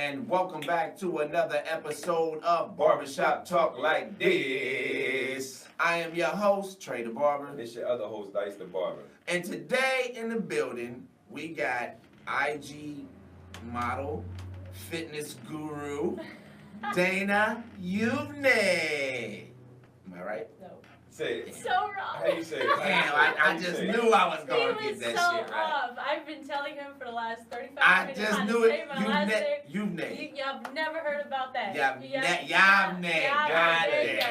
and welcome back to another episode of Barbershop Talk Like This. I am your host, Trey the Barber. It's your other host, Dicethebarber. And today in the building, we got IG model, fitness guru, Dana Yuvne. Am I right? No. Say it. So wrong. How you say it? Damn, I just knew I was going to get that so shit right. off. I've been telling him for the last 35 I minutes. just how knew to say it. my last name. Yuvne. Y'all never heard about that. Yavne.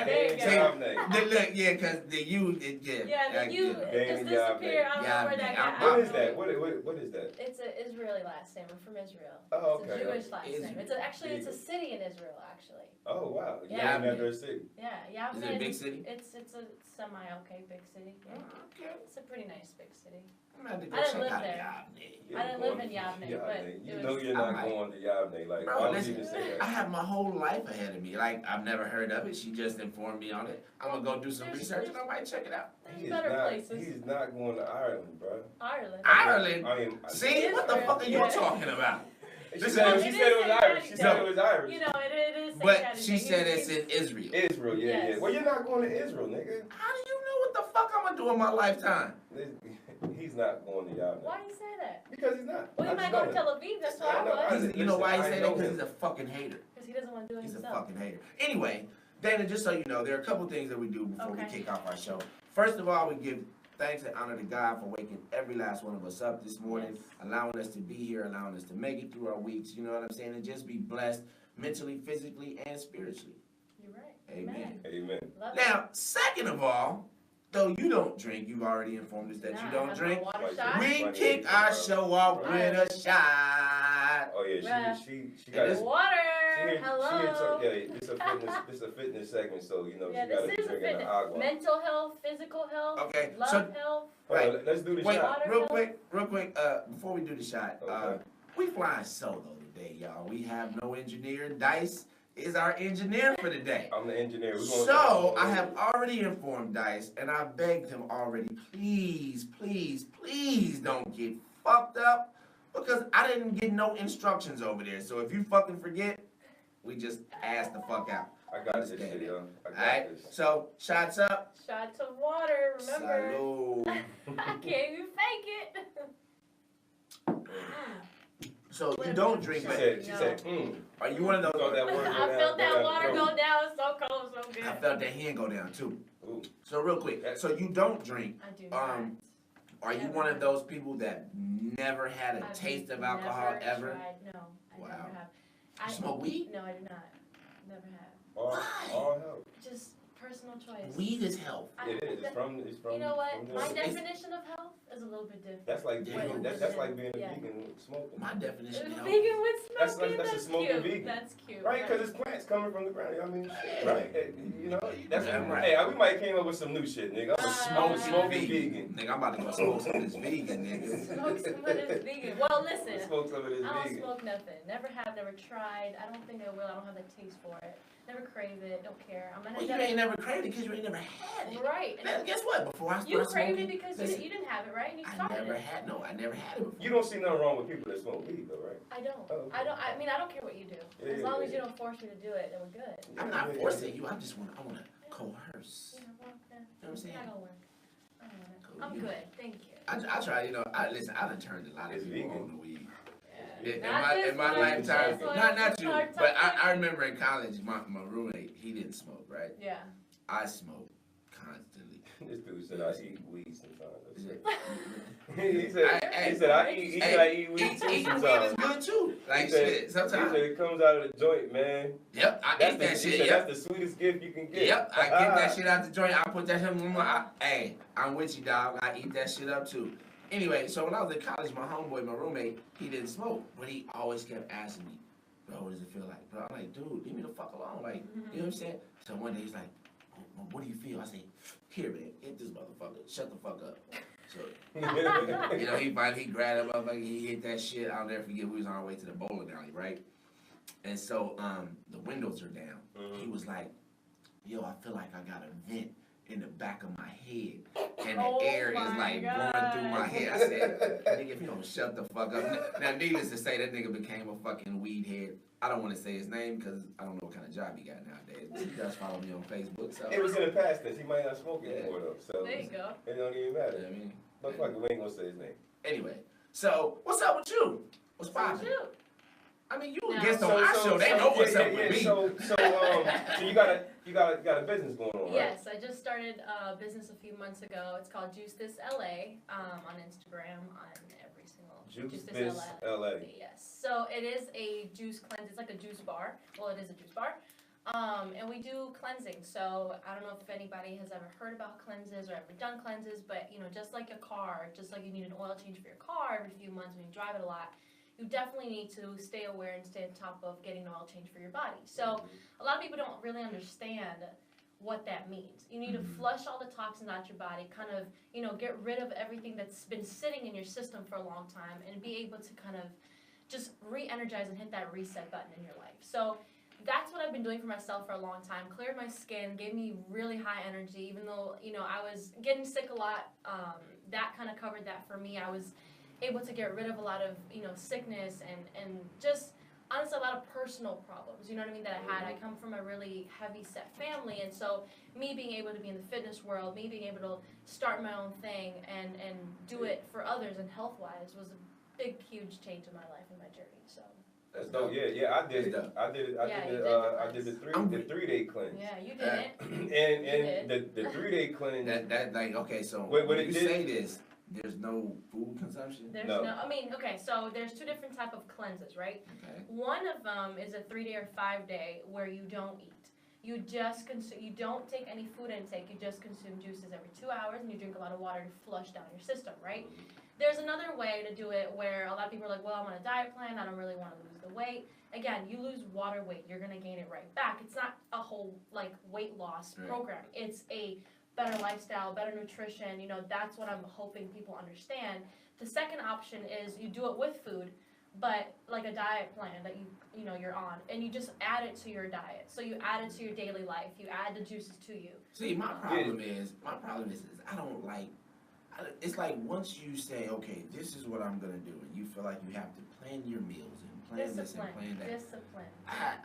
There you go. Look, yeah, because the U, Yeah, the U just disappeared. I don't know where that got. What is that? What is that? It's an Israeli last name. I'm from Israel. Oh, It's okay. a Jewish last name. It's a city in Israel, actually. Oh, wow. Yeah. You named their city. Yeah, Yavne. Is it a big city? It's a semi-okay big city. Yeah. Okay. It's a pretty nice big city. I'm gonna have to go I didn't check live out there. Yavne. I didn't live in Yavne, but You know you're not going to Yavne. Like, Bro, why would listen, you even say I that? have my whole life ahead of me. Like, I've never heard of it. She just informed me on it. I'm gonna go do some research and I might check it out. There's better places. He's not going to Ireland, bro. Ireland. Ireland? See, what the fuck are you talking about? She said it was Irish. She said it was Irish. You know, it is. But she said it's in Israel. Israel, yeah. Yes. Well, you're not going to Israel, nigga. How do you know what the fuck I'm gonna do in my lifetime? He's not going to Yavne. Why do you say that? Because he's not. Well, he might go to Tel Aviv. That's where I was. You know why he Listen, said I that? know Because him. he's a fucking hater. Because he doesn't want to do it He's a himself. fucking hater. Anyway, Dana, just so you know, there are a couple things that we do before we Okay. kick off our show. First of all, we give thanks and honor to God for waking every last one of us up this morning, Yes. allowing us to be here, allowing us to make it through our weeks, you know what I'm saying, and just be blessed mentally, physically, and spiritually. You're right. Amen. Amen. Love Now, second of all, though you don't drink, you've already informed us that you don't drink, Water shot. we kick our show off with a shot. Oh yeah, she got It is- Water. Hello. Hello. Yeah, this a fitness segment, so you know Yeah, she got this to is a drink in the fitness. agua. Mental health, physical health, Okay, love so- health. Right. Let's do the Wait, shot. real quick, before we do the shot, Okay. we flying solo today, y'all. We have no engineer. Dice is our engineer for the day. I'm the engineer. So I have already informed Dice, and I begged him already, please, please, please don't get fucked up, because I didn't get no instructions over there. So if you fucking forget, we just ass the fuck out. I got this shit, yo. I got Alright, this. so shots up. Shots of water. Remember. Salud. I can't even fake it. So you don't drink, She but said, are you one of those? Felt that word go I down, felt that down, water go. go down. So cold, so good. I felt that hand go down too. Ooh. So real quick, so you don't drink. I do not. Are you one of those people that never had a taste of alcohol never ever? Tried. No, I Wow. never have. You smoke weed? No, I do not. Never have. All help. Just personal choice. Weed is health. It is. It's from. You know what? from My the- definition of health is a little bit different. That's like vegan. That's like being a Yeah. vegan smoking. My definition of health. Vegan with That's smoking. like- that's a smoking cute. vegan. That's cute. Right, because it's plants coming from the ground. I mean, right? You know, that's Yeah, right. Hey, we might came up with some new shit, nigga. I'm a smoking vegan. Nigga, I'm about to go smoke some of this vegan, nigga. Smoke some of this vegan. Well, listen. Smoke some of this I don't vegan. smoke nothing. Never have, never tried. I don't think I will. I don't have the taste for it. Never crave it. Don't care. I'm Well, you ain't never craved it because you ain't never had it. Right. Now, guess what? Before I You started craved smoking, it because listen, you didn't have it, right? And you I started never it. had it before. You don't see nothing wrong with people that smoke weed, though, right? I don't. Oh, okay. I mean, I don't care what you do. Yeah, As long yeah, as you don't force me to do it, then we're good. I'm not forcing you. I want to coerce. You know, well, You know what I'm saying? not gonna work. I don't Cool. wanna. I'm good. Thank you. I try, you know, listen, I done turned a lot of It's people vegan. on to weed. Not In this my one, lifetime, this one, not you, our but topic. I remember in college, my roommate, he didn't smoke, right? Yeah. I smoked constantly. This dude said I eat weed sometimes. Is it- He said I eat weed too Eating weed is sometimes. good too. Like He said- shit, He sometimes. said it comes out of the joint, man. Yep, I That's eat that he shit. said Yep, that's the sweetest gift you can get. yep. I get that shit out the joint. I put that shit. Hey, I'm with you, dog. I eat that shit up too. Anyway, so when I was in college, my homeboy, my roommate, he didn't smoke, but he always kept asking me, bro, what does it feel like? Bro, I'm like, dude, leave me the fuck alone. Like, you know what I'm saying? So one day he's like, what do you feel? I say, here, man, hit this motherfucker. Shut the fuck up. So, you know, he finally grabbed that motherfucker. He hit that shit. I'll never forget. We was on our way to the bowling alley, right? And so the windows are down. He was like, yo, I feel like I got a vent in the back of my head, and the air is like blowing through my head. I said, nigga, if you don't shut the fuck up. Now, needless to say, that nigga became a fucking weed head I don't want to say his name because I don't know what kind of job he got nowadays. But he does follow me on Facebook. So It was in the past tense. He might not smoke anymore though. So There you go. it don't even matter. you know what I mean, But fuck it, we ain't gonna say his name. anyway. So what's up with you? What's poppin'? Shoot. I mean, you No. a guest on our show. They know what's up with me. So you got a business going on, right? Yes, I just started a business a few months ago. It's called Juice This LA on Instagram, on every single Juice This LA. Yes. So it is a juice cleanse. It's like a juice bar. Well, it is a juice bar. And we do cleansing. So I don't know if anybody has ever heard about cleanses or ever done cleanses, but you know, just like a car, just like you need an oil change for your car every few months when you drive it a lot, you definitely need to stay aware and stay on top of getting an oil change for your body. So a lot of people don't really understand what that means. You need to flush all the toxins out your body, kind of, you know, get rid of everything that's been sitting in your system for a long time and be able to kind of just re-energize and hit that reset button in your life. So that's what I've been doing for myself for a long time. Cleared my skin, gave me really high energy, even though, you know, I was getting sick a lot. That kind of covered that for me. I was able to get rid of a lot of, you know, sickness and just honestly a lot of personal problems, you know what I mean, that I had. I come from a really heavy set family, and so me being able to be in the fitness world, me being able to start my own thing and do it for others and health-wise was a big, huge change in my life and my journey, so. That's dope. Yeah, I did it. I did the 3-day cleanse. Yeah, you did it. And the 3-day cleanse. That like okay. So What when it you did- say this, there's no food consumption. There's No. I mean, okay, so there's two different type of cleanses, right? Okay. One of them is a 3-day or 5-day where you don't eat. You just consume. You don't take any food intake. You just consume juices every 2 hours, and you drink a lot of water to flush down your system, right? There's another way to do it where a lot of people are like, well, I'm on a diet plan. I don't really want to lose the weight. Again, you lose water weight, you're gonna gain it right back. It's not a whole like weight loss Right. program. It's a better lifestyle, better nutrition. You know, that's what I'm hoping people understand. The second option is you do it with food, but like a diet plan that you know you're on, and you just add it to your diet. So you add it to your daily life. You add the juices to you. See, my problem is I don't like. It's like once you say, okay, this is what I'm gonna do, and you feel like you have to plan your meals and plan this and plan that. Discipline.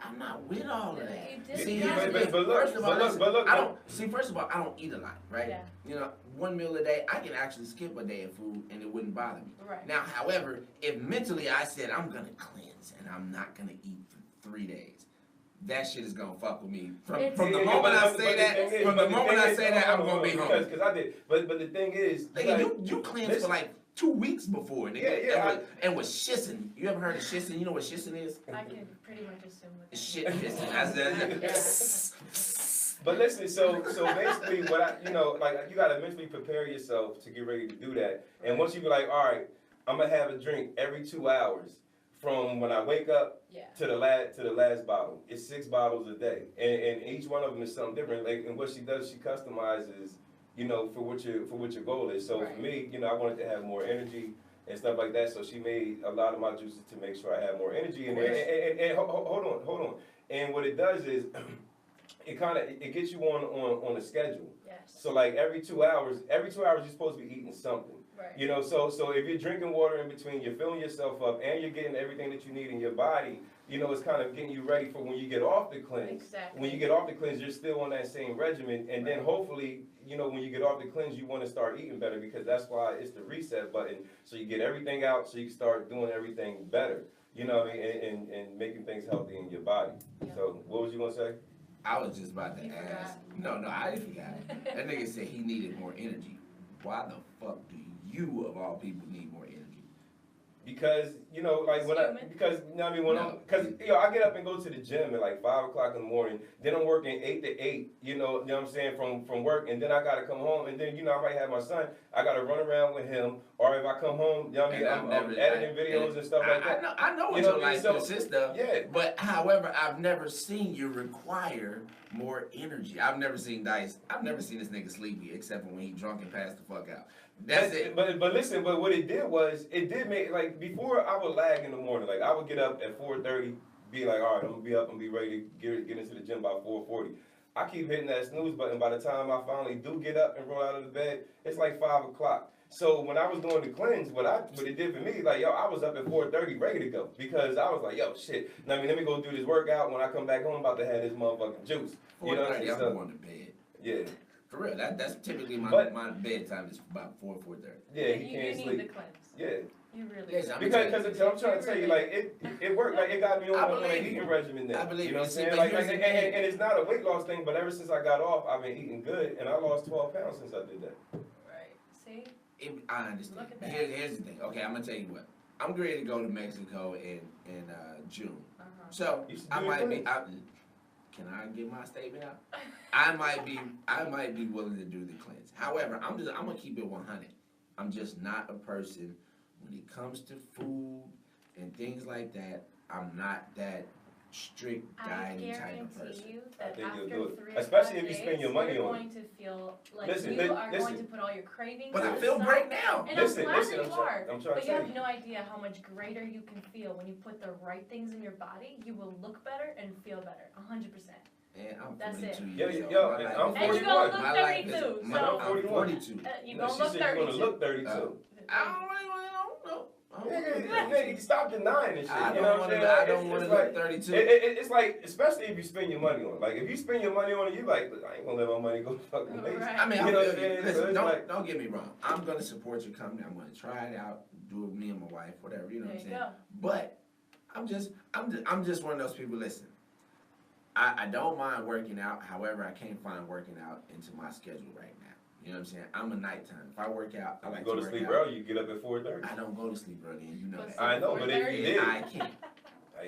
I'm not with all of that. You did See, that. here's the thing. But look, First of all, but look, listen, but look, I don't see. First of all, I don't eat a lot, right? Yeah. You know, one meal a day, I can actually skip a day of food and it wouldn't bother me. Right. Now, however, if mentally I said I'm gonna cleanse and I'm not gonna eat for 3 days, that shit is gonna fuck with me. From the moment I say that, I'm gonna be hungry. Because I did. But the thing is, Nigga, you cleansed for like 2 weeks before, nigga. Yeah, and with shissing. You ever heard of shissing? You know what shissing is? I can pretty much assume what that Shit means. pissing. But listen, so basically, what I, you know, like you gotta mentally prepare yourself to get ready to do that. And once you be like, all right, I'm gonna have a drink every 2 hours from when I wake up Yeah. to the last bottle. It's 6 bottles a day, and each one of them is something different. Like, and what she does, she customizes, you know, for what your goal is. So Right. for me, you know, I wanted to have more energy and stuff like that. So she made a lot of my juices to make sure I have more energy. And hold on. And what it does is, it gets you on a schedule. Yes. So like every 2 hours you're supposed to be eating something. Right. You know, so if you're drinking water in between, you're filling yourself up, and you're getting everything that you need in your body, you know, it's kind of getting you ready for when you get off the cleanse. Exactly. When you get off the cleanse, you're still on that same regimen, and then hopefully, you know, when you get off the cleanse, you want to start eating better, because that's why it's the reset button. So you get everything out, so you can start doing everything better. You know what I mean? And making things healthy in your body. Yeah. So what was you gonna say? I was just about to You ask. forgot. No, I didn't forget. That nigga said he needed more energy. Why the fuck do you, of all people, need more energy? Because, you know, like you know what I mean, because I get up and go to the gym at like 5 o'clock in the morning, then I'm working 8 to 8, you know what I'm saying, from work, and then I gotta come home, and then, you know, I might have my son, I gotta run around with him, or if I come home, you know what I mean, I'm editing videos and stuff like that. I know what You know your what I mean? life So, consists of, yeah. but however, I've never seen you require more energy. I've never seen this nigga sleepy, except for when he drunk and passed the fuck out. That's it. But listen, but what it did make, like, before I would lag in the morning, like I would get up at 4:30, be like, all right, I'm gonna be up and be ready to get into the gym by 4:40. I keep hitting that snooze button. By the time I finally do get up and roll out of the bed, it's like 5 o'clock. So when I was doing the cleanse, what it did for me, like, yo, I was up at 4:30 ready to go because I was like, yo, shit. I mean, let me go do this workout. When I come back home, I'm about to have this motherfucking juice. You know what I'm saying? I'm going to bed. Yeah. For real, that's typically my bedtime is about 4:30. Yeah, he can't sleep. You need the cleanse. Yeah. You really Yes, because I'm trying to tell you, like, it worked. Like, it got me on an eating regimen now. I believe you know what I'm it. saying? Like, and it's not a weight loss thing, but ever since I got off, I've been eating good, and I lost 12 pounds since I did that. Right. See? I understand. Look at that. Here's the thing. Okay, I'm gonna tell you what. I'm ready to go to Mexico in June. So I might be out. Can I get my statement out? I might be willing to do the cleanse. However, I'm gonna keep it 100. I'm just not a person when it comes to food and things like that. I'm not that strict dieting type of person. I guarantee you that I think after you'll do it. 3 or 5 Especially if you days, spend your money you're on going to feel like Listen, you are listen. going to put all your cravings But to I the feel side. great now. And Listen, I'm glad listen, that you are. I'm trying But to you tell have you. no idea how much greater you can feel when you put the right things in your body. You will look better and feel better, 100%. And I'm That's 42 it. years old. Yo, My and life I'm is- And you're gonna 41. look My life 32. is- So I'm 42. you're No, gonna she look said you're 32. gonna look 32. I don't know. Nigga, stop denying this shit. I You know what I'm saying? Like, don't want to it's look like, 32. it's like, especially if you spend your money on it. Like, if you spend your money on it, you like, look, I ain't gonna let my money go to fucking waste. Right. I mean, You I know feel what I'm you. saying? Listen, So it's like- don't get me wrong. I'm gonna support your company. I'm gonna try it out, do it with me and my wife, whatever. You know There what I'm you saying? go. But I'm just one of those people. Listen, I don't mind working out. However, I can't find working out into my schedule right now. You know what I'm saying? I'm a nighttime. If I work out, I like You go to to work sleep out. early, you get up at 4:30. I don't go to sleep early, and you know that. I know, but if you did, I can't.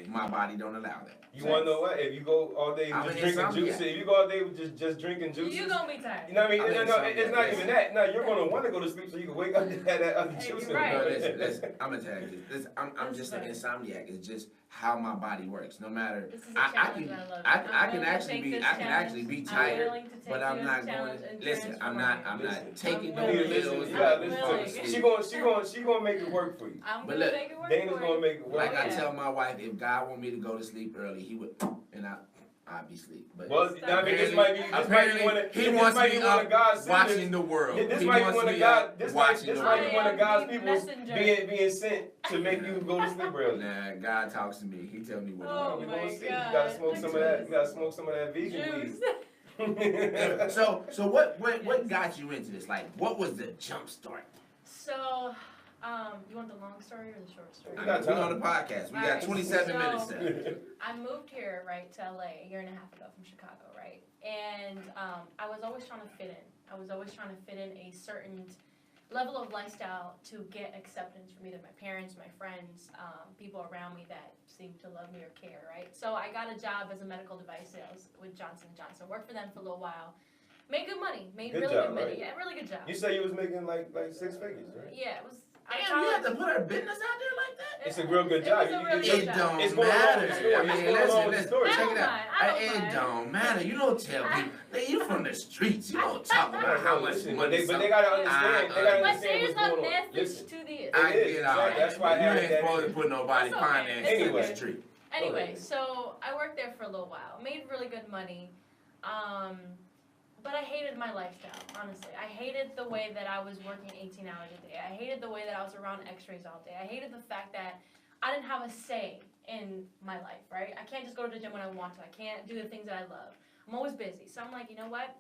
My body don't allow that. you wanna know what? If you go all day I'm just an drinking insomniac. juice, if you go all day with just drinking juice, You're gonna be tired. you know what I mean? I'm No, an it's not insomniac. even that. No, you're gonna want to go to sleep so you can wake up and have that other Hey, juice. you're in right. No, you. listen, I'm gonna tell you this. I'm That's just right. an insomniac. It's just how my body works. No matter, This is a I challenge. can, I love it. I I'm can willing to actually take be, this I can actually be challenge. I'm tired, willing to take but you I'm as not a going. challenge and Listen, I'm transform not it. taking I'm no willing. pills. You I'm gotta willing. listen to her. She gonna make it work for you. I'm But gonna look, make it work Dana's for gonna you. make it work. Like Oh, I yeah. tell my wife, if God want me to go to sleep early, He would, and I'd be asleep. But Well, I mean, this might be apparently, one of He wants me one of God's watching senders. the world. This He might be wants one of me God. This might watching the be world. one of God's the people messenger. being sent to make you go to sleep early. Nah, God talks to me. He tell me what He Oh, wants We me my gonna see. You God. gotta smoke some of that. Juice. You gotta smoke some of that vegan Juice. weed. So what got you into this? Like, what was the jump start? So, you want the long story or the short story? We I got mean, we time. on the podcast. We got Alright, 27 so- minutes left. I moved here, right, to LA a year and a half ago from Chicago, right? And I was always trying to fit in. I was always trying to fit in a certain level of lifestyle to get acceptance from either my parents, my friends, people around me that seem to love me or care, right? So I got a job as a medical device sales with Johnson & Johnson. Worked for them for a little while. Made good money. Made Good really job, good money. right? Yeah, really good job. You say you was making like 6 figures, right? Yeah, it was. Damn, you have to put our business out there like that? It's a real good It job. was a You- real you- good It job. don't It's going along matter. with the story. I It's mean, going along listen, with the listen, story. check it I don't out. mind. I don't It mind. don't matter. You don't tell people. You from the streets. You don't talk about how much Listen, money. but they gotta understand. They gotta But understand there's what's a going on. method Listen. to this. I It is, get all exactly. that. That's why I You added ain't that supposed in. to put nobody It's okay. finance It's in the okay. street. Anyway, so I worked there for a little while. Made really good money. But I hated my lifestyle, honestly. I hated the way that I was working 18 hours a day. I hated the way that I was around x-rays all day. I hated the fact that I didn't have a say in my life, right? I can't just go to the gym when I want to. I can't do the things that I love. I'm always busy. So I'm like, you know what?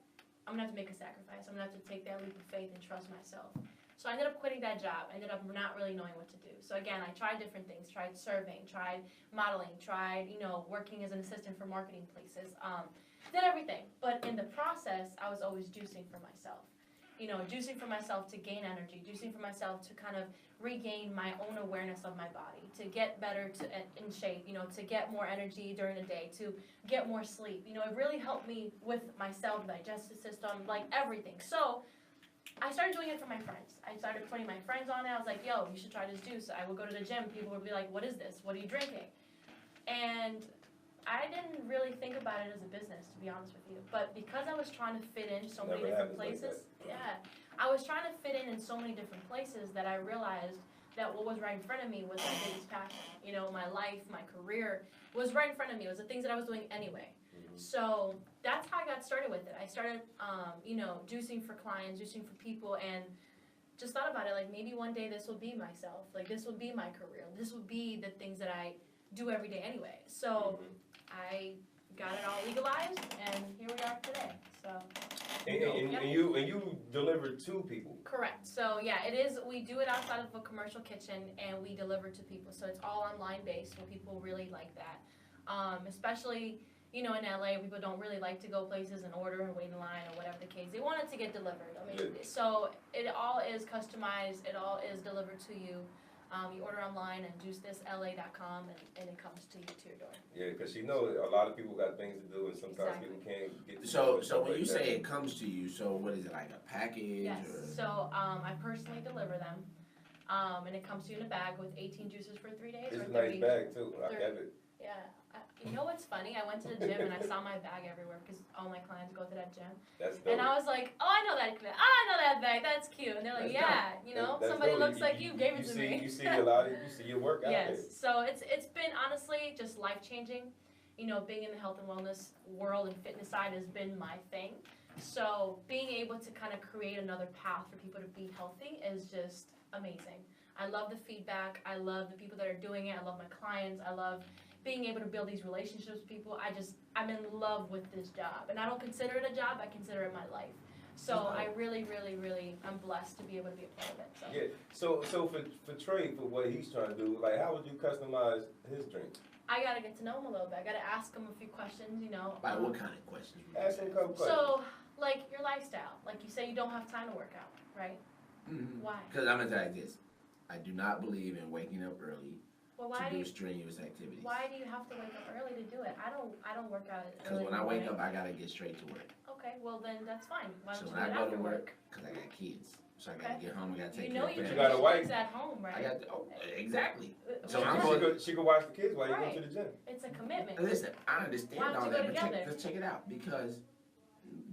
I'm gonna have to make a sacrifice. I'm gonna have to take that leap of faith and trust myself. So I ended up quitting that job. I ended up not really knowing what to do. So again, I tried different things. Tried surveying, tried modeling, tried, working as an assistant for marketing places. Did everything. But in the process, I was always juicing for myself. Juicing for myself to gain energy, juicing for myself to kind of regain my own awareness of my body, to get better in shape, to get more energy during the day, to get more sleep. It really helped me with my cell digestive system, like everything. So I started doing it for my friends. I started putting my friends on it. I was like, yo, you should try this juice. I would go to the gym. People would be like, what is this? What are you drinking? And I didn't really think about it as a business, to be honest with you. But because I was trying to fit in so many Never different happens like places, I was trying to fit in so many different places that I realized that what was right in front of me was my biggest passion. My life, my career was right in front of me. It was the things that I was doing anyway. So that's how I got started with it. I started, juicing for clients, juicing for people, and just thought about it, like maybe one day this will be myself, like this will be my career, this will be the things that I do every day anyway. So I got it all legalized, and here we are today. So. And you deliver to people. Correct. So yeah, it is. We do it outside of a commercial kitchen, and we deliver to people. So it's all online based, and people really like that. Especially, you know, in LA, people don't really like to go places and order and wait in line or whatever the case. They want it to get delivered. I mean, so it all is customized. It all is delivered to you. You order online at juicethisla.com, and it comes to you to your door. Yeah, because you know a lot of people got things to do, and sometimes people can't get to So when you say it comes to you, so what is it, like a package? Yes. Or? So I personally deliver them, and it comes to you in a bag with 18 juices for 3 days. It's or a nice 30. bag too. I have it. Yeah. You know what's funny? I went to the gym and I saw my bag everywhere because all my clients go to that gym. That's dope. And I was like, oh, I know that bag. That's cute. And they're like, that's you know, that's somebody dope. looks like you gave it to me. You see a lot of, you see your work out there. Yes. So it's been honestly just life changing. You know, being in the health and wellness world and fitness side has been my thing. So being able to kind of create another path for people to be healthy is just amazing. I love the feedback. I love the people that are doing it. I love my clients. I love being able to build these relationships with people. I'm in love with this job. And I don't consider it a job, I consider it my life. So I really, I'm blessed to be able to be a part of it. So. Yeah, so for Trey, for what he's trying to do, like how would you customize his drink? I gotta get to know him a little bit. I gotta ask him a few questions, you know. Like what kind of questions? Ask him a couple questions. So, like your lifestyle. Like you say you don't have time to work out, right? Mm-hmm. Why? Because I'm gonna tell you this. I do not believe in waking up early to do strenuous activities. Why do you have to wake up early to do it? I don't work out early. Because when I wake up, I gotta get straight to work. Okay, well then that's fine. Why don't So you when I do it go after to work, because I got kids, so I gotta get home. I gotta take you care know of you family. got a wife? kids at home, right? I got exactly. So Well, I'm She going. could watch the kids while you Right. go to the gym. It's a commitment. Listen, I understand Why don't all you that, go but together? let's check it out because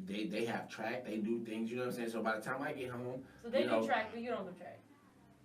they have track, they do things. You know what I'm saying? So by the time I get home, So they you know, do track, but you don't do track.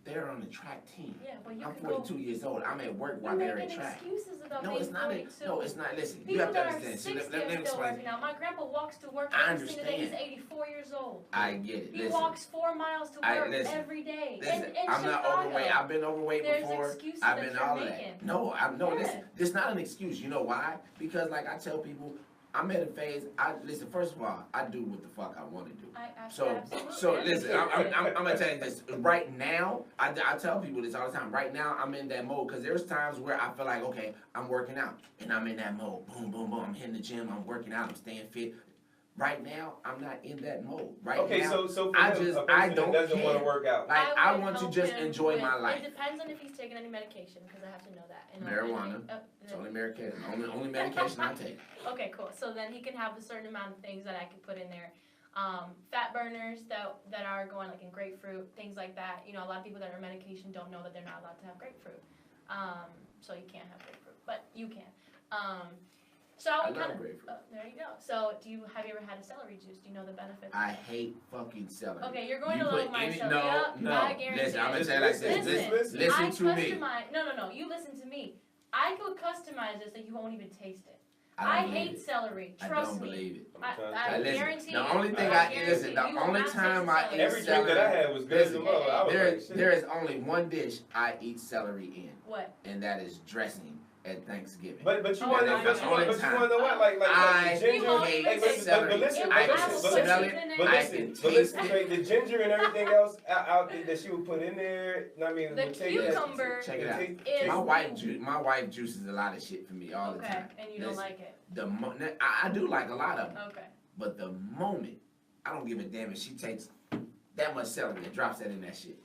they're on the track team. Yeah, but you I'm could go. 42 years old. I'm at work You're while they're making at track. excuses about No, being it's not. 42. No, it's not. Listen, you People have to that are understand. 60 See, let me are still explain. working out. My grandpa walks to work I every single day. He's understand. 84 years old. I get it. He Listen, walks 4 miles to work every day. Listen, in I'm not Chicago. overweight. I've been overweight There's before. excuses I've that been you're all of making. that. No, Yeah. this not an excuse. You know why? Because like I tell people, I'm at a phase. Listen. First of all, I do what the fuck I want to do. So listen. I'm gonna tell you this. Right now, I tell people this all the time. Right now, I'm in that mode because there's times where I feel like, okay, I'm working out and I'm in that mode. Boom, boom, boom. I'm hitting the gym. I'm working out. I'm staying fit. Right now, I'm not in that mode. Right now, so for I him, just a person I don't that doesn't care. want to work out. Like I would want to help just him enjoy with- my life. It depends on if he's taking any medication, because I have to know that. And Marijuana. It's only medication. Only medication I take. Okay, cool. So then he can have a certain amount of things that I could put in there. Fat burners that are going like in grapefruit, things like that. You know, a lot of people that are on medication don't know that they're not allowed to have grapefruit. So you can't have grapefruit, but you can. So I would love kind of. grapefruit. There you go. So have you ever had a celery juice? Do you know the benefits? I hate fucking celery. Okay, you're going You to put love my any- celery. no. I guarantee Listen, I'm it. gonna tell you like this. Listen I to me. customize. No. You listen to me. I could customize this that you won't even taste it. I I don't hate believe it. celery. I Trust don't me. believe it. I Listen, guarantee the you. only thing guarantee the you only will not time taste I celery. eat Every drink that I had was good as a Listen, mother. I was like, shit. there is only one dish I eat celery in, What? and that is dressing at Thanksgiving. But you Oh want my to know what? Like I ginger. hate But celery. listen, I but can listen, smell it. I can taste it. Trey, the ginger and everything else out there that she would put in there. I mean, The would take cucumber Check it out. is My wife juices a lot of shit for me all the okay, time. and you don't Listen, like it. I do like a lot of them, Okay. but the moment I don't give a damn if she takes that much celery and drops that in that shit,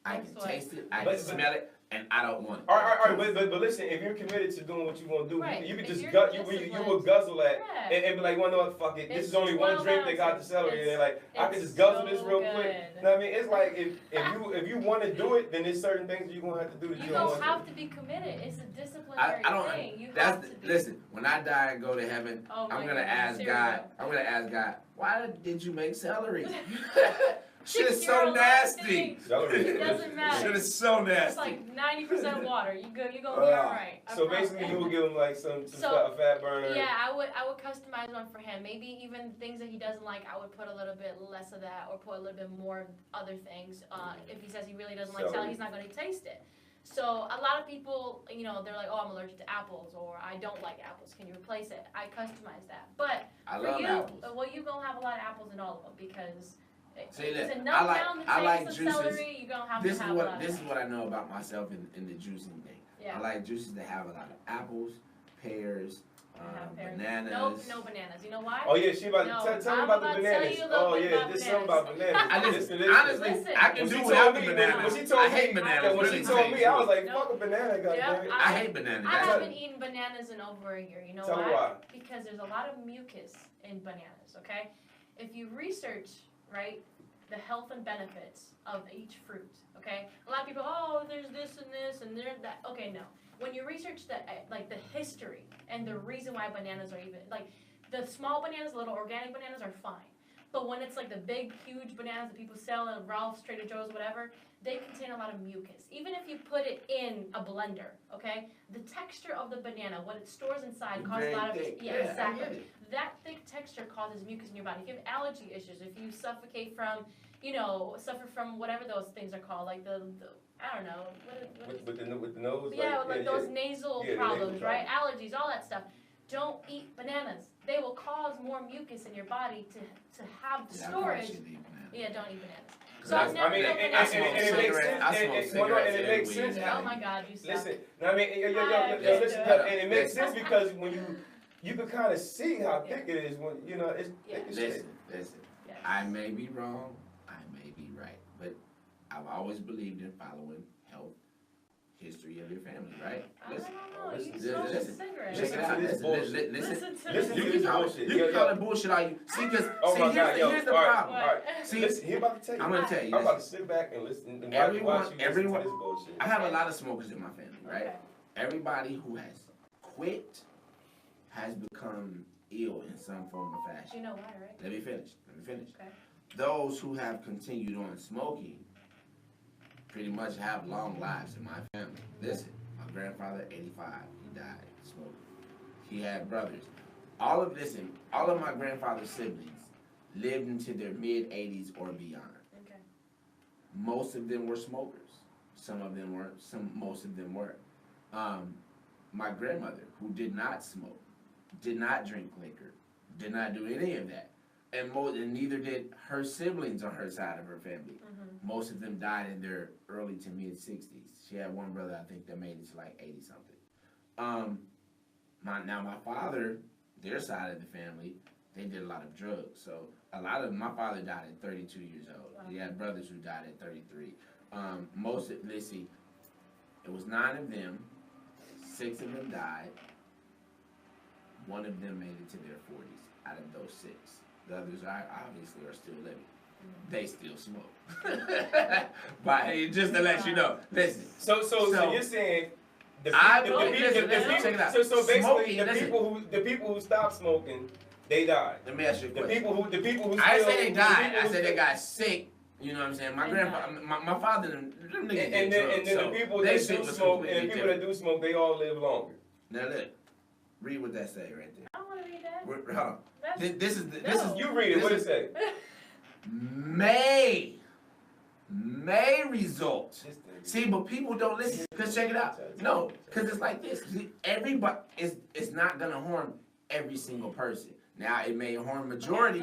I can taste it, I can smell it, and I don't want it. All right, but listen, if you're committed to doing what you want to do, Right. you can If just you're you would guzzle that Yeah. and be like, well, no, fuck it. This It's is only just one 12 drink that got the ounces. celery, and like I can It's just guzzle so this real quick. good. You know what I mean? It's like if you want to do it, then there's certain things you're gonna have to do that You you don't don't want have to. to be committed. It's a disciplinary I don't. thing. You have to be. Listen. When I die and go to heaven, Oh my I'm gonna goodness, ask here we God. go. I'm gonna ask God, why did you make celery? Shit is so nasty. It doesn't matter. Shit is so nasty. It's like 90% water. You gonna be alright. So basically, you would give him like some a fat burner. Yeah, I would customize one for him. Maybe even things that he doesn't like, I would put a little bit less of that, or put a little bit more of other things. If he says he really doesn't like salad, he's not gonna taste it. So a lot of people, you know, they're like, oh, I'm allergic to apples, or I don't like apples. Can you replace it? I customize that. But I for love you, apples. well, you gonna have a lot of apples in all of them because See, look, to numb down the I like taste of juices. celery, you're gonna have to have a lot of This is that. what I know about myself in the juicing thing. Yeah. I like juices that have a lot of apples, pears, Pears. bananas. No bananas. You know why? Oh yeah, she about to No, tell me I'm about the about to tell bananas. you a little Oh bit yeah, about this something bananas. about bananas. I Listen, honestly, Listen. I can When do she without told the me, bananas. when she told I hate me, bananas. when really she told me, I was like, No. fuck a banana, goddammit. I hate bananas. I That's- haven't eaten bananas in over a year. You know Tell me why. Because there's a lot of mucus in bananas, okay? If you research, right, the health and benefits of each fruit, okay? A lot of people, oh, there's this and there's that. Okay, no. When you research the, like, the history and the reason why bananas are even, like, the small bananas, little organic bananas are fine. But when it's like the big, huge bananas that people sell at Ralph's, Trader Joe's, whatever, they contain a lot of mucus. Even if you put it in a blender, okay, the texture of the banana, what it stores inside, causes a lot of thick. yeah, I exactly. get it. That thick texture causes mucus in your body. If you have allergy issues, if you suffocate from, you know, suffer from whatever those things are called, like the I don't know, With the nose. yeah, like those nasal Yeah, the problems, nasal right? Allergies, all that stuff. Don't eat bananas. They will cause more mucus in your body to have Yeah, I probably storage. shouldn't eat bananas. Yeah, don't eat bananas. 'Cause So I've I never mean, eaten and bananas. it makes sense. I smoke And cigarettes it makes every sense. week. Oh my God, you suck. Listen, I mean, listen, and it makes sense because when you can kind of see how thick it is when you know it's thick as shit. Listen. Yes. I may be wrong. I may be right, but I've always believed in following health history of your family, right? I don't know. You listen, smoke a listen. cigarette. Check it out. this bullshit. Listen. to Listen this. to this bullshit. You can call it bullshit all you see, because Oh my God, yo, here's the all right, problem. all right. See, Listen, he about to tell you. I'm gonna tell you. I'm about to Listen, sit back and listen and Everyone- watch you everyone- listen to this bullshit. I have a lot of smokers in my family, right? Okay. Everybody who has quit has become ill in some form or fashion. You know why, right? Let me finish. Okay. Those who have continued on smoking pretty much have long lives in my family. Listen, my grandfather, 85, he died smoking. He had brothers. All of my grandfather's siblings lived into their mid-80s or beyond. Okay. Most of them were smokers. Some of them weren't. Most of them were. My grandmother, who did not smoke, did not drink liquor, did not do any of that, and neither did her siblings on her side of her family. Mm-hmm. Most of them died in their early to mid 60s. She had one brother, I think, that made it to like 80 something. My father, their side of the family, they did a lot of drugs. So my father died at 32 years old. Wow. He had brothers who died at 33. Let's see, it was 9 of them. 6 of them died. 1 of them made it to their 40s out of those 6. The others obviously are still living. They still smoke. But just to let you know, listen. So you're saying the check it out. So basically Smoking, the people who stopped smoking, they died. Let me ask you a The question. people who I still, said they died. I the said they got sick. You know what I'm saying? My They grandfather, my father, them niggas and did then drugs, the so people they that shit do was smoke and the completely people that do smoke, they all live longer. Now look, read what that say right there. I don't want to read that. Hold on. That's, This is No. You read it. What it say? may result. See, but people don't listen. Cause check it out. No, cause it's like this. See, everybody it's not gonna harm every single person. Now it may harm majority.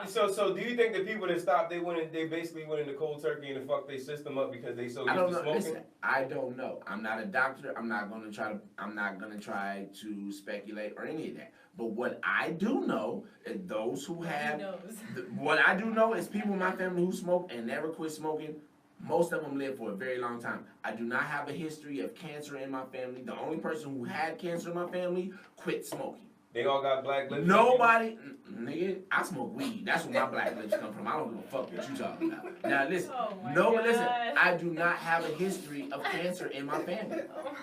So do you think the people that stopped, they basically went into cold turkey and fucked their system up because they so I used don't to know. smoking? Listen, I don't know. I'm not a doctor. I'm not gonna try to speculate or any of that. But what I do know is those who have He knows. what I do know is people in my family who smoke and never quit smoking. Most of them live for a very long time. I do not have a history of cancer in my family. The only person who had cancer in my family quit smoking. They all got black lips. Nobody, nigga, I smoke weed. That's where my black lips come from. I don't give a fuck what you talking about. Now listen, Oh my no, but God. listen, I do not have a history of cancer in my family.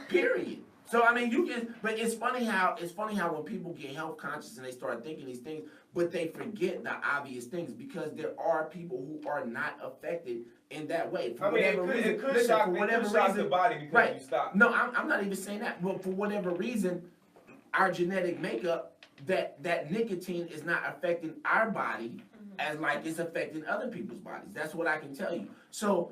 Period. So I mean, you can, but it's funny how when people get health conscious and they start thinking these things, but they forget the obvious things because there are people who are not affected in that way for whatever reason. It could Listen, shock, for whatever it could shock reason, the body because right? you stop. No, I'm not even saying that. But for whatever reason, our genetic makeup, that nicotine is not affecting our body as like it's affecting other people's bodies. That's what I can tell you. So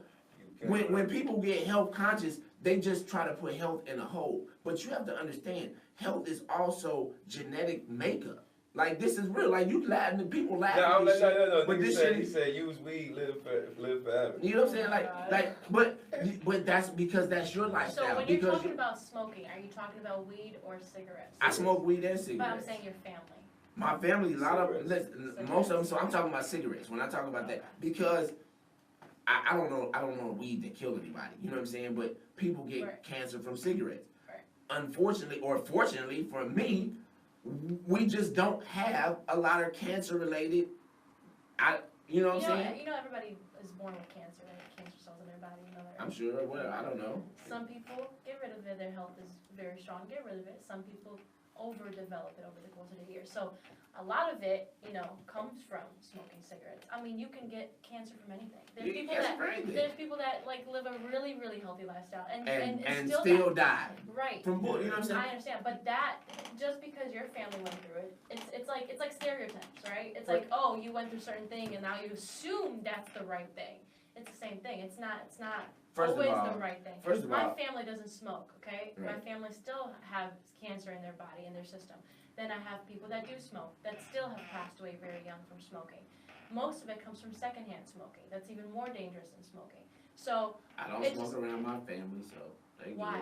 when people get health conscious, they just try to put health in a hole. But you have to understand, health is also genetic makeup. Like, this is real. Like, you laughing, and people laughing at this shit. No. But this he said, use weed, live forever. You know what I'm saying? But that's because that's your lifestyle. So when you're talking about smoking, are you talking about weed or cigarettes? I smoke weed and cigarettes. But I'm saying your family. My family, most of them. So I'm talking about cigarettes when I talk about that because I don't know weed that kill anybody. You know what I'm saying? But people get cancer from cigarettes. Right. Unfortunately, or fortunately for me, we just don't have a lot of cancer related. You know what I'm saying? You know everybody is born with cancer, right? Cancer cells in their body. You know that, right? I'm sure. Well, I don't know. Some people get rid of it. Their health is very strong. Get rid of it. Some people overdevelop it over the course of the year. So a lot of it, comes from smoking cigarettes. I mean, you can get cancer from anything. There's people that like live a really, really healthy lifestyle and still die. Right. From you know what I'm saying? I understand, but that just because your family went through it, it's like stereotypes, right? It's like, oh, you went through a certain thing and now you assume that's the right thing. It's the same thing. It's not always the right thing. My family doesn't smoke, okay? Right. My family still have cancer in their body, in their system. Then I have people that do smoke, that still have passed away very young from smoking. Most of it comes from secondhand smoking. That's even more dangerous than smoking. So I don't smoke around my family, so why?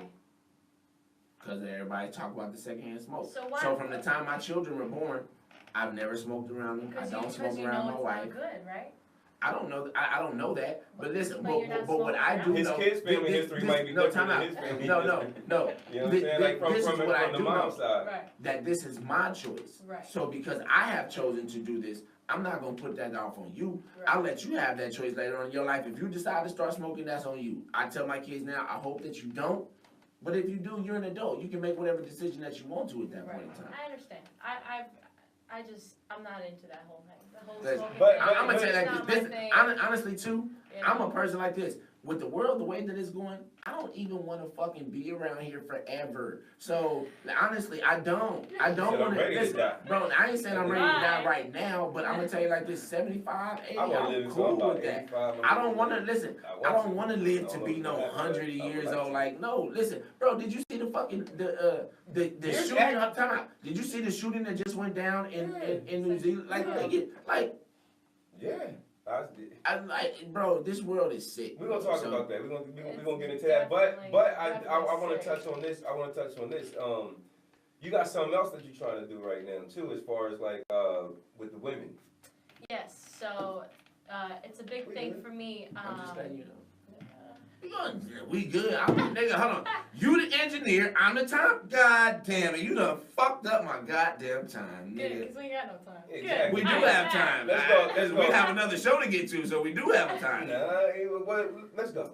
Because everybody talk about the secondhand smoke. So from the time my children were born, I've never smoked around them. I don't smoke around my wife. It's not good, right? I don't know. I don't know that. But listen. But what I do know. His kids' family history might be different than his family. No. You know what I'm saying? Like from the mom's side. Right. That this is my choice. Right. So because I have chosen to do this, I'm not gonna put that off on you. Right. I'll let you have that choice later on in your life. If you decide to start smoking, that's on you. I tell my kids now, I hope that you don't. But if you do, you're an adult. You can make whatever decision that you want to at that point in time. I understand. I'm not into that whole thing. The whole smoking but thing. I'm gonna tell you like this. Honestly, too, Yeah. I'm a person like this. With the world the way that it's going, I don't even want to fucking be around here forever. So honestly, I don't want to. Listen, bro, I ain't saying I'm ready to die right now, but I'm gonna tell you like this: 75, 80, I'm cool with that. I don't want to listen. I don't want to live to be no 100 years old. Like, no, listen, bro. Did you see the fucking the shooting up time? Did you see the shooting that just went down in New Zealand? Like, yeah. I'm like, bro, this world is sick. We're gonna talk about that. We're gonna get into that. But I want to touch on this. You got something else that you're trying to do right now too, as far as like with the women. Yes. So it's a big thing for me. I'm just letting you know. We good. Nigga, hold on. You the engineer, I'm the time. God damn it, you done fucked up my goddamn time, nigga. Because we got no time. Exactly. We do have time. Let's go. We have another show to get to, so we do have time. Let's go.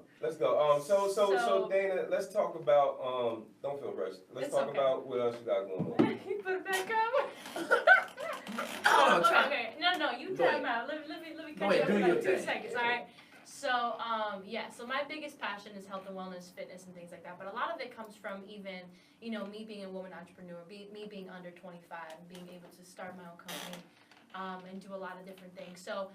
So Dana, let's talk about don't feel rushed. Let's talk about what else you got going on. You put it back up. Hold on, okay. No, you time out. Let me cut you off for like 2 seconds, all right? So, so my biggest passion is health and wellness, fitness, and things like that. But a lot of it comes from even, me being a woman entrepreneur, me being under 25, and being able to start my own company, and do a lot of different things. So,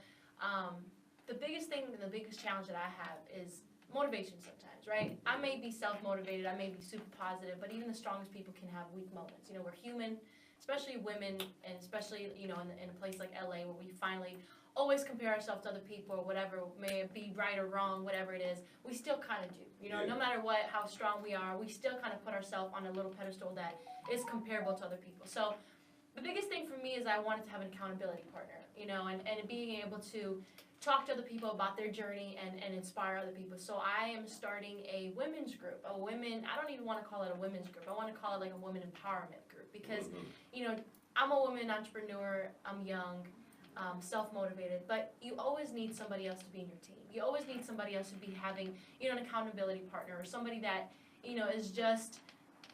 the biggest thing and the biggest challenge that I have is motivation sometimes, right? I may be self-motivated, I may be super positive, but even the strongest people can have weak moments. We're human, especially women, and especially, in a place like LA where we finally always compare ourselves to other people or whatever, may it be right or wrong, whatever it is, we still kind of do. No matter how strong we are, we still kind of put ourselves on a little pedestal that is comparable to other people. So the biggest thing for me is I wanted to have an accountability partner, and being able to talk to other people about their journey and inspire other people. So I am starting a women's group, I don't even want to call it a women's group, I want to call it like a women empowerment group because, I'm a woman entrepreneur, I'm young, self-motivated, but you always need somebody else to be in your team. You always need somebody else to be having, an accountability partner or somebody that, is just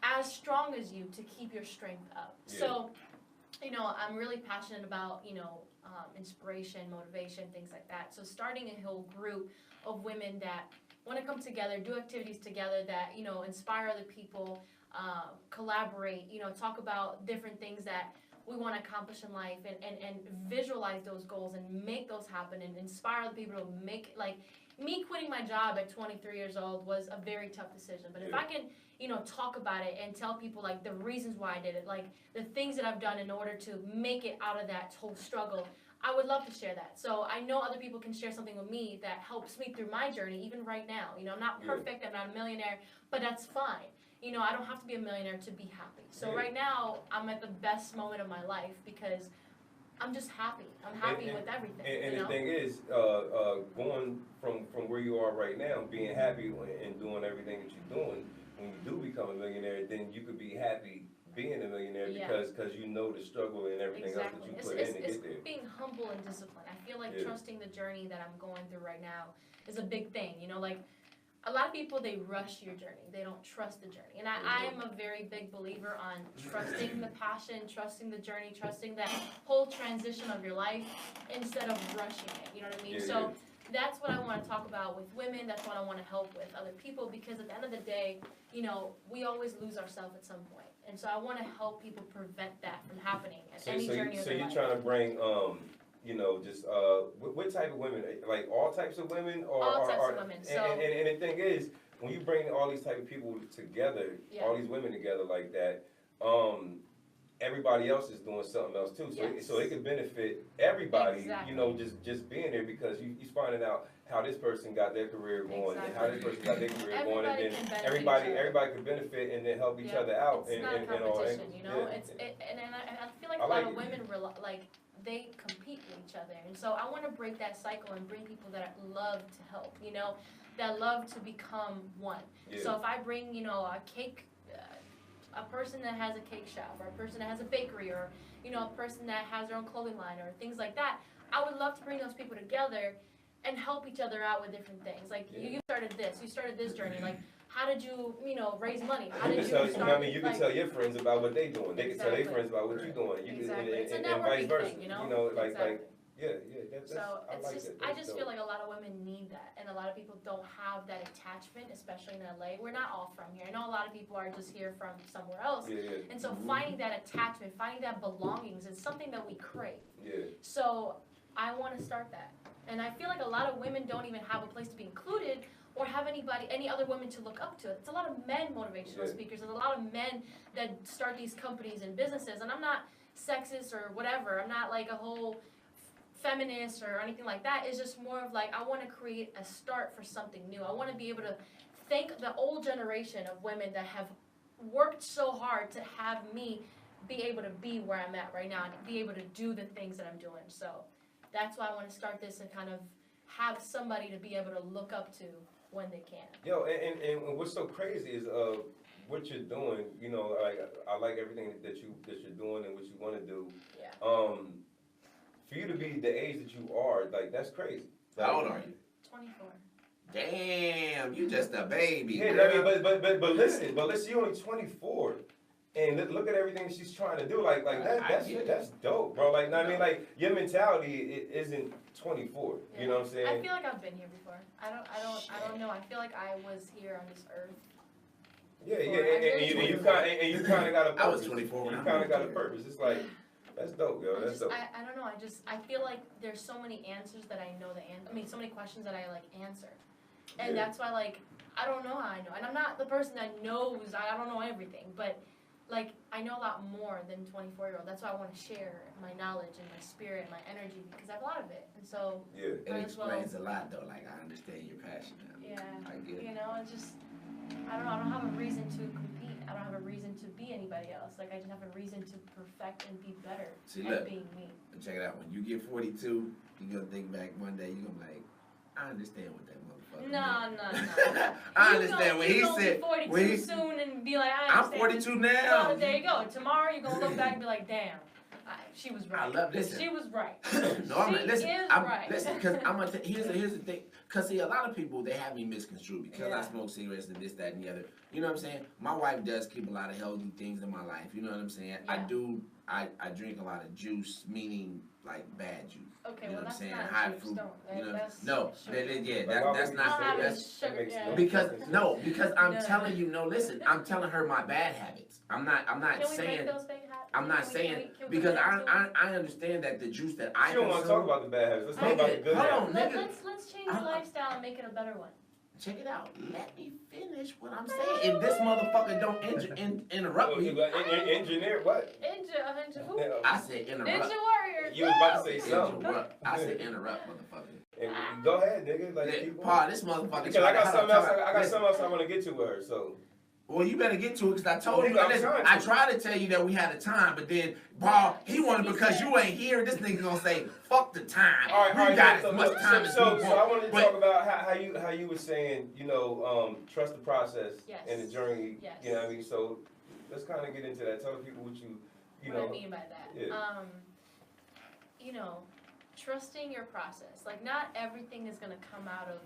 as strong as you to keep your strength up. Yeah. So, you know, I'm really passionate about, you know, inspiration, motivation, things like that. So starting a whole group of women that want to come together, do activities together that, you know, inspire other people, collaborate, you know, talk about different things that we want to accomplish in life and visualize those goals and make those happen and inspire other people to make, like, me quitting my job at 23 years old was a very tough decision. But if I can, you know, talk about it and tell people, like, the reasons why I did it, like, the things that I've done in order to make it out of that whole struggle, I would love to share that. So I know other people can share something with me that helps me through my journey, even right now. You know, I'm not perfect, I'm not a millionaire, but that's fine. You know, I don't have to be a millionaire to be happy. So right now, I'm at the best moment of my life because I'm just happy. I'm happy with everything. And the thing is, going from where you are right now, being happy and doing everything that you're doing, when you do become a millionaire, then you could be happy being a millionaire because you know the struggle and everything else that you put in to get there. It's being humble and disciplined. I feel like trusting the journey that I'm going through right now is a big thing. You know, like, a lot of people, they rush your journey. They don't trust the journey. And I am a very big believer on trusting the passion, trusting the journey, trusting that whole transition of your life instead of rushing it. You know what I mean? So that's what I want to talk about with women. That's what I want to help with other people, because at the end of the day, you know, we always lose ourselves at some point. And so I want to help people prevent that from happening at any journey of their life. So you're trying to bring, you know, just what type of women? Like all types of women, or all types of women. And the thing is, when you bring all these type of people together, all these women together like that, everybody else is doing something else too. So it could benefit everybody. You know, just being there, because you're finding out how this person got their career going, and how this person got their career going, and then everybody could benefit and then help each other out. It's not a competition, you know. And I feel like a lot of women they compete with each other, and so I want to break that cycle and bring people that love to help, you know, that love to become one. So if I bring, you know, a person that has a cake shop, or a person that has a bakery, or, you know, a person that has their own clothing line, or things like that, I would love to bring those people together and help each other out with different things. Like, you started this journey, like, how did you, you know, raise money? How did you start? I mean, you can tell your friends about what they're doing. They can tell their friends about what you're doing. It's a and networking vice versa. thing, you know? I just feel like a lot of women need that, and a lot of people don't have that attachment, especially in LA. We're not all from here. I know a lot of people are just here from somewhere else. And so finding that attachment, finding that belongings is something that we crave. So I want to start that. And I feel like a lot of women don't even have a place to be included, or have any other women to look up to. It's a lot of men motivational speakers. There's a lot of men that start these companies and businesses. And I'm not sexist or whatever. I'm not like a whole feminist or anything like that. It's just more of like, I want to create a start for something new. I want to be able to thank the old generation of women that have worked so hard to have me be able to be where I'm at right now and be able to do the things that I'm doing. So that's why I want to start this and kind of have somebody to be able to look up to when they can. Yo, and what's so crazy is what you're doing. You know, like, I like everything that you're doing and what you want to do. For you to be the age that you are, like, that's crazy. How old are you? 24. Damn, you just a baby. Yeah, I mean, but listen, you're only 24. And look at everything she's trying to do. Like that's dope, bro. Like, I mean, like, your mentality isn't 24. You know what I'm saying? I feel like I've been here before. I don't know. I feel like I was here on this earth. And you kind of got a purpose. I was 24 when you kind of got a purpose. It's like, that's dope, yo. That's dope. I don't know. I feel like there's so many answers that I know the answer. I mean, so many questions that I like answer, and that's why, like, I don't know how I know. And I'm not the person that knows. I don't know everything, but like, I know a lot more than 24-year-old. That's why I want to share my knowledge and my spirit and my energy, because I have a lot of it. And so it explains a lot, though. Like, I understand your passion now. I get it. You know, it's just, I don't know. I don't have a reason to compete. I don't have a reason to be anybody else. Like, I just have a reason to perfect and be better at being me. Check it out. When you get 42, you're gonna think back one day. You're gonna be like, I understand what that motherfucker. No. I understand when he said. When he's 42 soon and be like, I understand. I'm 42 now. Well, there you go. Tomorrow you're gonna look back and be like, damn, She was right. I love this. She was right. No, I'm not. Listen, right. Listen, because I'm gonna. Here's the thing. Because see, a lot of people they have me misconstrued because I smoke cigarettes and this, that, and the other. You know what I'm saying? My wife does keep a lot of healthy things in my life. You know what I'm saying? Yeah. I do. I drink a lot of juice, meaning like bad juice. Okay, you know well, what I'm saying? not High juice, fruit. don't. You know, That's no, sugar. that's not. That's, sugar, because I'm telling you, no, listen, I'm telling her my bad habits. I'm not Can we saying. break those bad habits? I'm not saying because I understand that the juice that I She don't want to talk about the bad habits. Let's talk about the good habits. Let's change your lifestyle and make it a better one. Check it out. Let me finish what I'm saying. If this motherfucker don't interrupt me. Engineer what? Who? I said interrupt. Ninja Warrior. You was about to say something. Interrupt. I said interrupt, motherfucker. And go ahead, nigga. Like, keep Paul, this motherfucker. because I got something else. I got something else I want to get to with her. So. Well, you better get to it because I told you. I tried to tell you that we had a time, but then Paul, he wanted because you ain't here. This nigga gonna say, "Fuck the time." All right, we got as much time as we want. So I wanted to talk about how you were saying, trust the process and the journey. Yes. You know what I mean? So let's kind of get into that. Tell the people what what I mean by that. Yeah. Trusting your process. Like, not everything is gonna come out of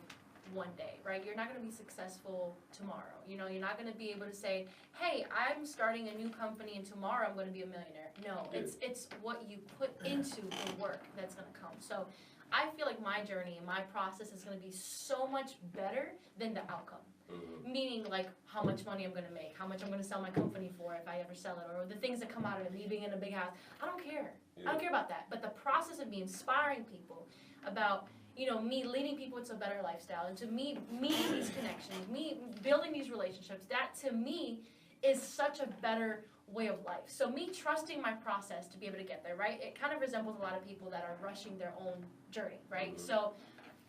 one day, right? You're not going to be successful tomorrow. You're not going to be able to say, hey, I'm starting a new company and tomorrow I'm going to be a millionaire. No, it's what you put into the work that's going to come. So I feel like my journey and my process is going to be so much better than the outcome. Mm-hmm. Meaning, like, how much money I'm going to make, how much I'm going to sell my company for if I ever sell it, or the things that come out of it, me being in a big house. I don't care. I don't care about that. But the process of me inspiring people about me leading people to a better lifestyle, and to me meeting these connections, me building these relationships, that to me is such a better way of life. So me trusting my process to be able to get there, right? It kind of resembles a lot of people that are rushing their own journey, right? Mm-hmm. So,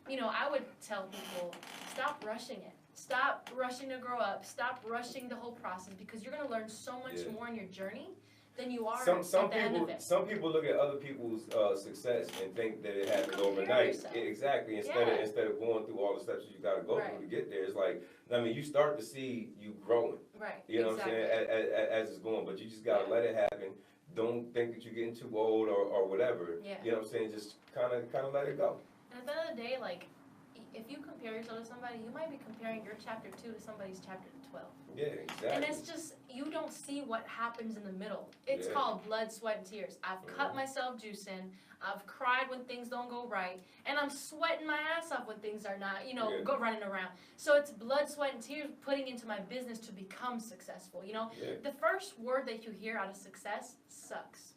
I would tell people, stop rushing it. Stop rushing to grow up. Stop rushing the whole process, because you're going to learn so much more in your journey than you are at the end of it. Some people look at other people's success and think that it happened overnight. Exactly. Instead of going through all the steps you got to go through to get there, it's like, you start to see you growing. Right. You know what I'm saying? As it's going, but you just got to let it happen. Don't think that you're getting too old or whatever. Yeah. You know what I'm saying? Just kind of let it go. And at the end of the day, like, if you compare yourself to somebody, you might be comparing your chapter 2 to somebody's chapter 12. Yeah, exactly. And it's just, you don't see what happens in the middle. It's called blood, sweat, and tears. I've cut myself juicing. I've cried when things don't go right. And I'm sweating my ass off when things are not, go running around. So it's blood, sweat, and tears putting into my business to become successful. The first word that you hear out of success, sucks.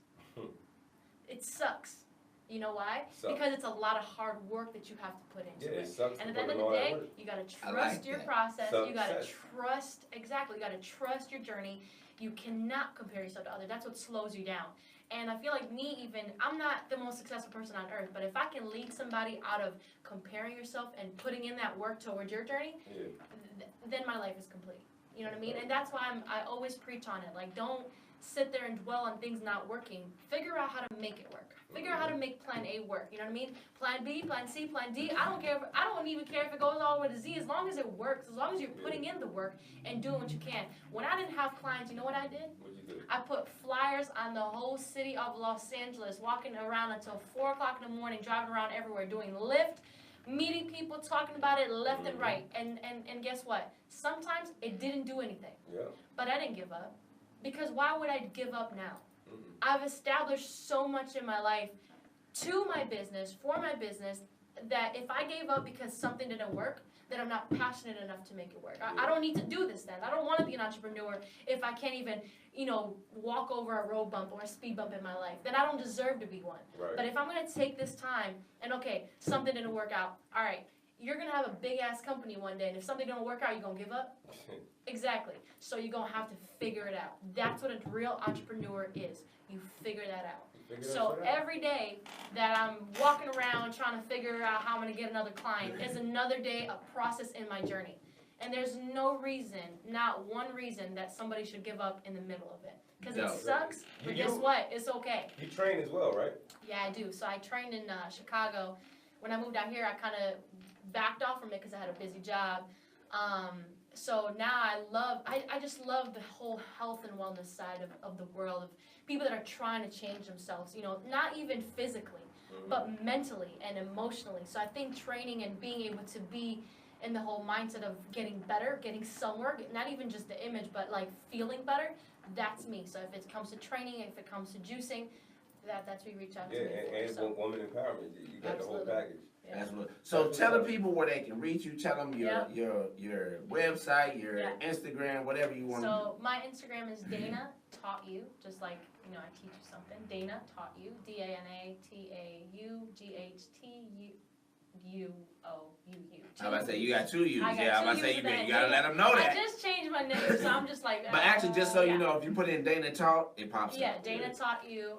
It sucks. You know why? Because it's a lot of hard work that you have to put into it. And at the end of the day, you got to trust your process. You got to trust, you got to trust your journey. You cannot compare yourself to others. That's what slows you down. And I feel like I'm not the most successful person on earth, but if I can lead somebody out of comparing yourself and putting in that work towards your journey, then my life is complete. You know what I mean? And that's why I always preach on it. Like, don't sit there and dwell on things not working. Figure out how to make it work. Figure out how to make plan A work. You know what I mean? Plan B, plan C, plan D. I don't even care if it goes all the way to Z, as long as it works, as long as you're putting in the work and doing what you can. When I didn't have clients, you know what I did? What'd you do? I put flyers on the whole city of Los Angeles, walking around until 4 o'clock in the morning, driving around everywhere, doing Lyft, meeting people, talking about it left and right. And guess what? Sometimes it didn't do anything. Yeah. But I didn't give up. Because why would I give up now? I've established so much in my life to my business, for my business, that if I gave up because something didn't work, then I'm not passionate enough to make it work. I don't need to do this then. I don't want to be an entrepreneur if I can't even, walk over a road bump or a speed bump in my life. Then I don't deserve to be one. Right. But if I'm going to take this time and, something didn't work out, all right, you're going to have a big-ass company one day, and if something don't work out, you're going to give up? Exactly. So you're going to have to figure it out. That's what a real entrepreneur is. You figure that out. So every day that I'm walking around trying to figure out how I'm going to get another client is another day, a process in my journey. And there's no reason, not one reason, that somebody should give up in the middle of it. Because it sucks, but guess what? It's okay. You train as well, right? Yeah, I do. So I trained in Chicago. When I moved out here, I kind of backed off from it because I had a busy job. So now I just love the whole health and wellness side of the world, of people that are trying to change themselves, you know, not even physically, but mentally and emotionally. So I think training and being able to be in the whole mindset of getting better, getting somewhere, not even just the image, but like feeling better, that's me. So if it comes to training, if it comes to juicing, that's what you reach out to me for. And So. woman empowerment, you got Absolutely. the whole package. Yeah. Absolutely. So tell the people where they can reach you. Tell them Yep. your website, your Yeah. Instagram, whatever you want. So my Instagram is Dana Taught You, just like, you know, I teach you something. Dana Taught You, DanaTaughuu. I'm about to say you got 2 U's. I got Yeah, I'm about to 2 say U's you at the gotta end. let them know that. I just changed my name, so I'm just like. But actually, just so yeah. you know, if you put in Dana Taught, it pops up. Yeah, Dana Taught You,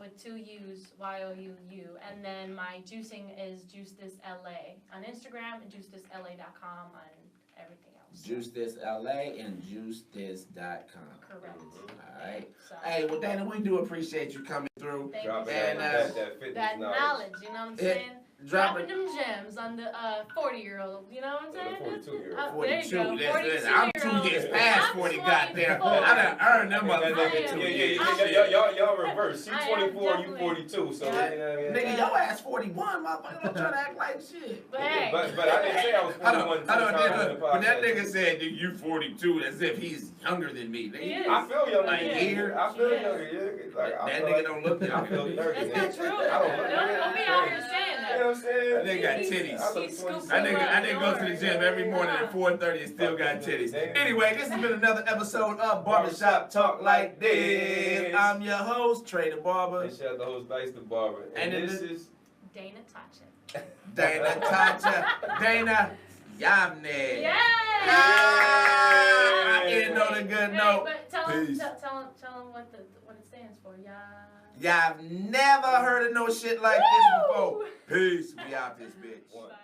with 2 U's, YOUU, and then my juicing is Juice This LA on Instagram and juicethisla.com on everything else. Juice This LA and juicethis.com. Correct. All right. So, Hey, well, Dana, we do appreciate you coming through. thank you Dropping so And, much. that fitness That knowledge, you know what I'm Yeah. saying? Dropping Dropping them gems on the 40-year-old, you know what I'm saying? 42-year-old. 42. There you go, Listen, I'm 2 years past 40, goddamn. I done earned them motherfuckers 2 years. Y'all reverse. She I am 24, you definitely- 42. So, Yeah. you know what I mean? Nigga, your ass 41, motherfucker. Don't try to act like shit. But hey, But I didn't say I was 41. But that nigga said, "Dude, you 42," as if he's younger than me. Nigga, He is. I feel younger. Like, than yeah. you. I feel Yeah. younger. Yeah. Like, that nigga don't look I younger feel than me. 30. that's not true. I don't look Don't be out here saying You know that. what I'm saying? That nigga got He's- titties. I look he's 27. scooped I nigga go to the gym every morning at 4:30 and still got titties. Anyway, this has been another episode of Barbershop Talk Like This. I'm your host, Trey the Barber. And shout out the host, Dicethebarber. And And this this is Dana Tacha. Dana Tacha. Dana Yavne. Yeah! I end on a good Hey, note. but tell him Peace. what it stands for. Yeah. Y'all never heard of no shit like this before. Peace. We out this bitch. One. Bye.